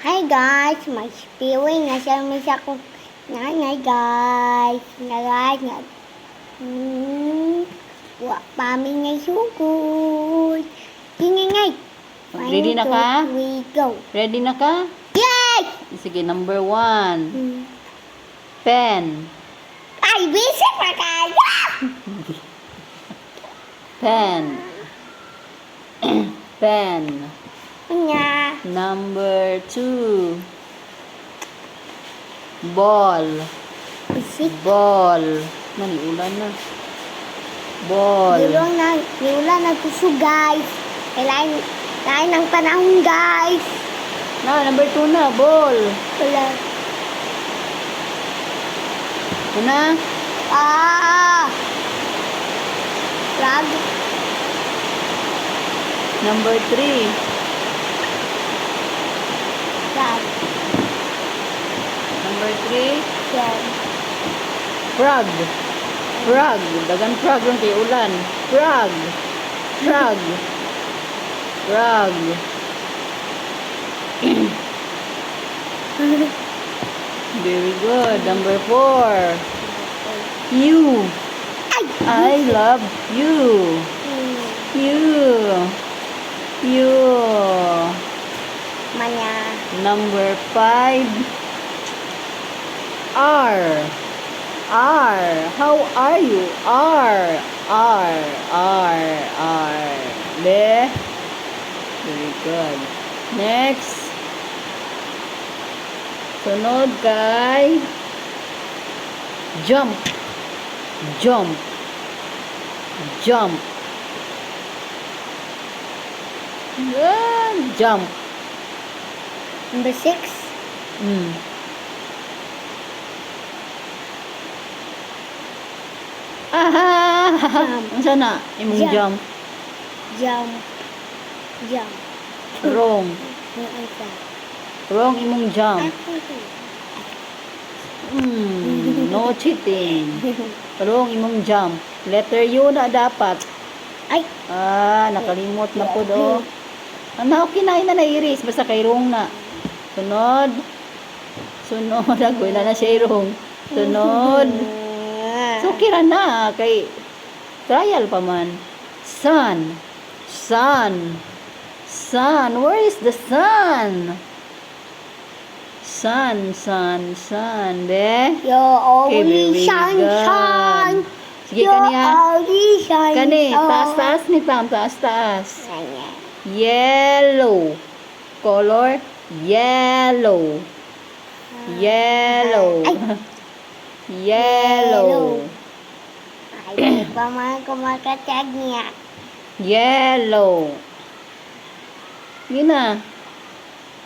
Hi guys, may spewing na siya may sakot nanay guys. Na guys, na wa pami ngay sugod. Ingay. Ready na ka? We go. Ready na ka? Yes! Sige, number 1. Pen. Ay, busy pa kayo! Pen. Pen. Nya. Number 2. Ball. Busy. Ball. Nani, ulan na. Ball. Niulan na gusto guys. Kailangan ng panahon guys. Na, number 2 na. Ball. Wala. Una. Rag. Number 3. Rag. Number 3. Yan. Frog. Frog. Dagan frog lang kay ulan. Frog. Frog. Frog. Very good. Number 4. You. I love you. You. Manya. Number 5. R. How are you? R. There. Very good. Next. Sunod kay jump. Good. Jump. Number 6. Ang sana imong Jump. jump. Jump. Wrong. Yung isa. Wrong imong jump. No cheating. Wrong imong jump. Letter U na dapat. Ay. Nakalimot na po do. Okay na na-erase. Basta kay wrong na. Sunod. Agoy na siya wrong. Sunod. So, kira na. Kay trial pa man. Sun. Where is the sun? Sun. De? You're Okay, only very sunshine. good. Sige, kaniya. Only sunshine. Kani, taas ni Pam. Taas. Yellow. Color, yellow. Yellow. Ay, pa man kumakatag niya. Yellow. Yun na.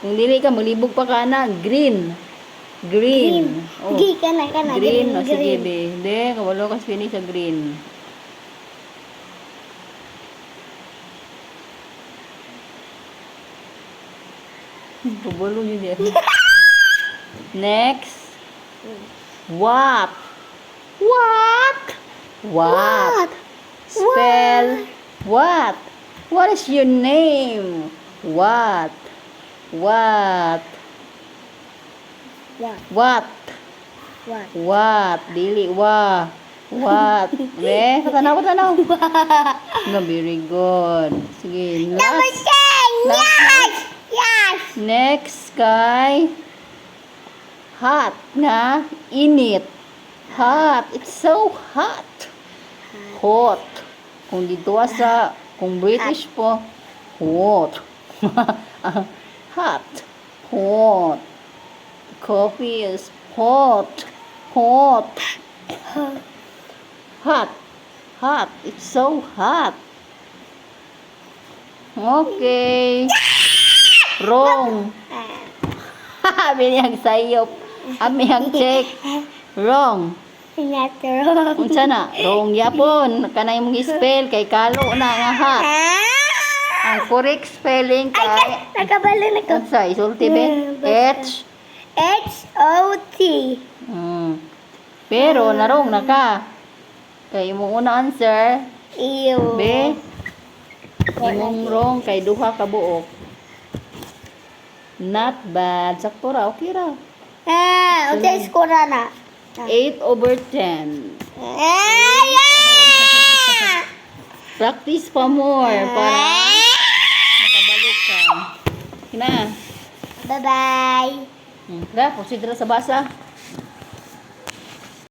Kung dili ka, malibog pa ka na. Green. Oh. Gi ka na. Green. O, sige, be. Hindi, kawalo ka finish sa green. Pabalo yun yan. Next. What? Spell what? What is your name? What? Dili wa. What? Be, tanaw. No, very good. Sige, Number 10. Yes. Next kay hot na init. Hot. It's so hot. Hot. Kung dito kung British po, hot. Hot. Coffee is hot. It's so hot. Okay. Wrong. Biniyag sayop. Amiyag check. Wrong. Unsa na? Wrong yapon. Kanay mong spell kay kalo na nga hot. Ang correct spelling kay Nakabalo na ko. unsa isulti be? H-O-T. Pero narong na ka. Kay imong una answer Ew. be imong wrong kay duha ka buok. Not bad. Sakto ra. Okay ra. Unsa skora na? 8/10. Yeah! Practice pa more para makabalo ka. Kina. Bye-bye. Proceed ra sa basa.